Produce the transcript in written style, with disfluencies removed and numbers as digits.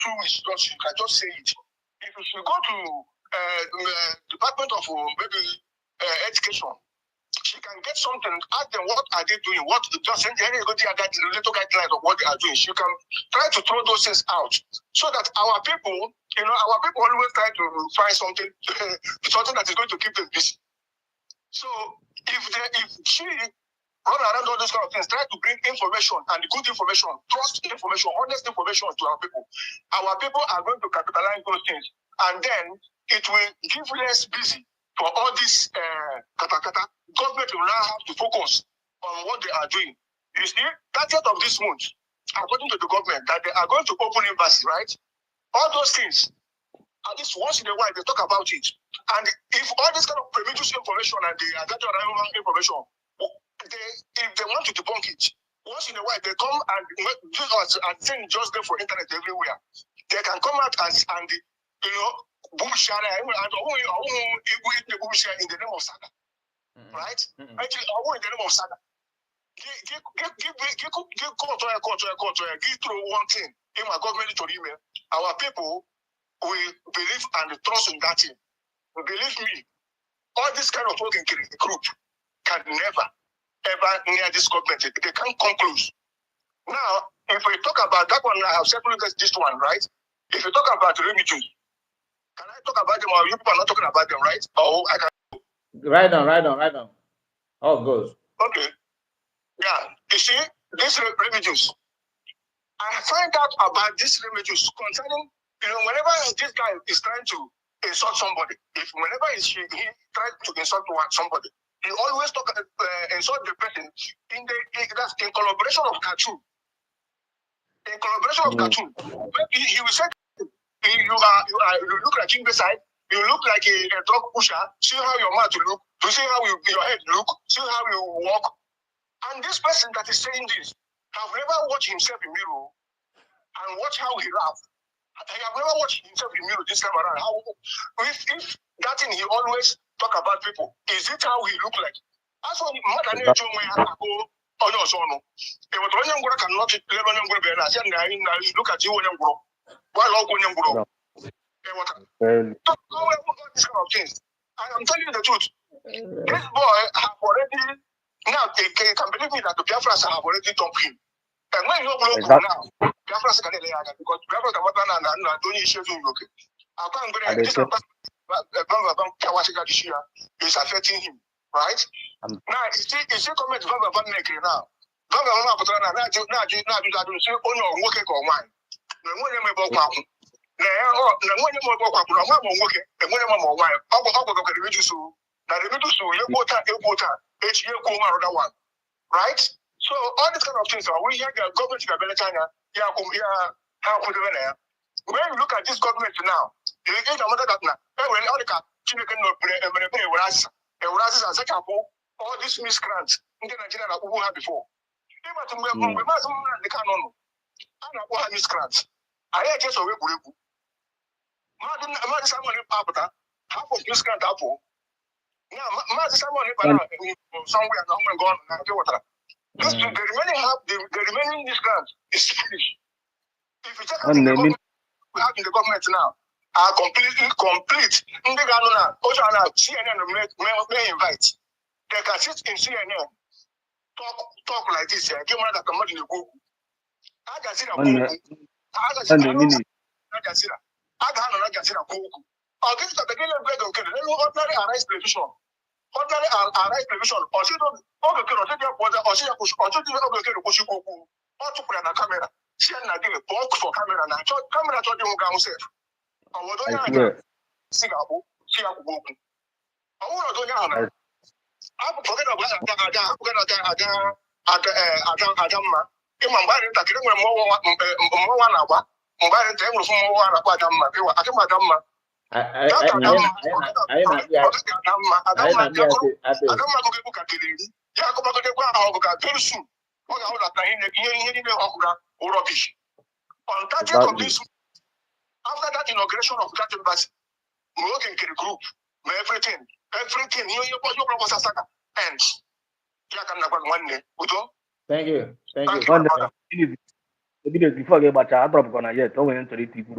2 weeks, you can just say it. If you go to Department of maybe Education, she can get something, ask them what are they doing, what just any little guidelines of what they are doing. She can try to throw those things out so that our people, our people always try to find something, something that is going to keep them busy. So if she run around all those kind of things, try to bring information and good information, trust information, honest information to our people are going to capitalize those things, and then it will give less busy for all this katakata. Government will now have to focus on what they are doing. You see, 30th of this month, according to the government, that they are going to open embassy, right? All those things, at least once in a while, they talk about it. And if all this kind of premature information and the information, if they want to debunk it, once in a while, they come and do us and send just there for internet everywhere. They can come out and boom share and the boom share in the name of Saga. Right? Actually, I want in the name of Saga. Give through one thing in my government to email. Our people will believe and trust in that thing. Believe me, all this kind of working group can never, ever near this government. They can't come close. Now, if we talk about that one, I have separated this one, right? If you talk about refugees, can I talk about them or you people are not talking about them, right? Oh, I can. Right on. Oh, goes. Okay. Yeah. You see, these refugees, I find out about these refugees concerning, whenever this guy is trying to insult somebody, whenever he tries to insult somebody, he always insult the person in collaboration of cartoon. In collaboration of cartoon, he will say, you look like King beside, you look like a drug pusher, see how your mouth look, you see how your head look, see how you walk. And this person that is saying this have never watched himself in mirror and watch how he laughs. I have never watched himself in mirror this time around. If that thing he always talk about people, is it how he look like? As for mother nature when I go on your son. It was when you cannot live on your bed. I said, look at you when you grow. While all when you grow. I am telling you the truth. This boy have already now they can believe me that the Biafrans have already dumped him. And when you blow now, Biafrans can because Biafrans are don't issue okay. I can't go this is affecting him, right? Now you see comment now. Right? So all these kind of things, we hear the government when you look at this government now, you get a mother that now, all these miscreants in Nigeria who had before. Miscreants. I hear just away half of miscreant apple. Now, somewhere gone. The remaining miscreants is finished. If you check out the government we have in the government now, are completely complete. In the Ghana, also CNN may invite. They can sit in CNN, talk like this. Give me that command in the Google. I can see I'll give it a beginning of ordinary arrest television. Ordinary arrest television. Or she don't to put on a camera. She and I did a box for camera. And I thought camera told you himself. I was doing Singapore. I want to do I forget about Adama. Imambari takiri more one Mbari temu fumo wana kwa Adama. Adama. On 30th of this, after that inauguration of that embassy, we work in the group, everything, you was a saga ends. Thank you. Ebido before gị gbachaa, adrọpụkwana yet, o nwere ntụrụ ikwu